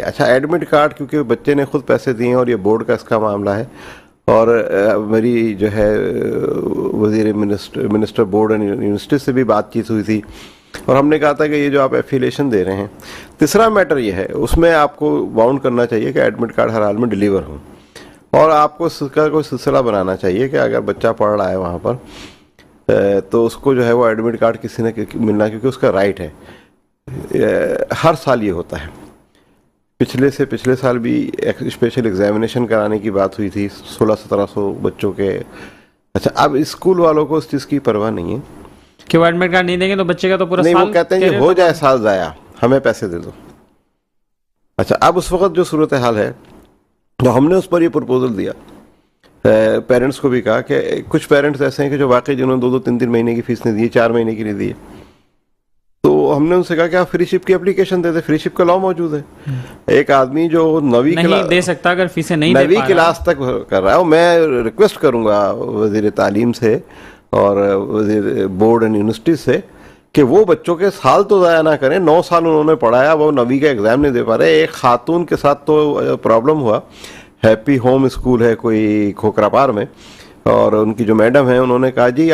अच्छा, admit card क्योंकि बच्चे ने खुद पैसे दिए हैं और ये बोर्ड का इसका मामला है, और मेरी जो है वजीर मिनिस्टर बोर्ड एंड यूनिवर्सिटी से भी बातचीत हुई थी, और हमने कहा था कि ये जो आप एफिलिएशन दे रहे हैं, तीसरा मैटर ये है उसमें आपको बाउंड करना चाहिए कि एडमिट कार्ड हर हाल में डिलीवर हो, और आपको इसका कोई सिलसिला बनाना चाहिए कि अगर बच्चा पढ़ रहा है वहाँ पर तो उसको जो है वो एडमिट कार्ड किसी ने मिलना, क्योंकि उसका राइट है। हर साल ये होता है, पिछले साल भी एक स्पेशल एग्जामिनेशन कराने की बात हुई थी 1600-1700 बच्चों के। अच्छा, अब स्कूल वालों को उस चीज़ की परवाह नहीं है कि वो एडमिट कार्ड नहीं देंगे तो बच्चे का तो पूरा नहीं, साल वो कहते हैं कि हो जाए साल ज़ाया, हमें पैसे दे दो। अच्छा, अब उस वक्त जो सूरत हाल है, तो हमने उस पर ये प्रपोजल दिया, पेरेंट्स को भी कहा कि कुछ पेरेंट्स ऐसे हैं कि जो वाकई जिन्होंने 2-3 महीने की फीस नहीं दी, 4 महीने की नहीं दी, तो हमने उनसे कहा कि आप फ्री शिप की एप्लीकेशन दे दे, फ्री शिप का लॉ मौजूद है। एक आदमी जो नवी नहीं दे सकता अगर फीसें नहीं दे पा रहा, क्लास तक कर रहा है, मैं रिक्वेस्ट करूंगा वजीर तालीम से और वजीर बोर्ड एंड यूनिवर्सिटी से कि वो बच्चों के साल तो ज़ाया ना करें। 9 साल उन्होंने पढ़ाया, वो नवी का एग्ज़ाम नहीं दे पा रहे। एक खातून के साथ तो प्रॉब्लम हुआ, हैप्पी होम स्कूल है कोई खोखरापार में, और उनकी जो मैडम है उन्होंने कहा जी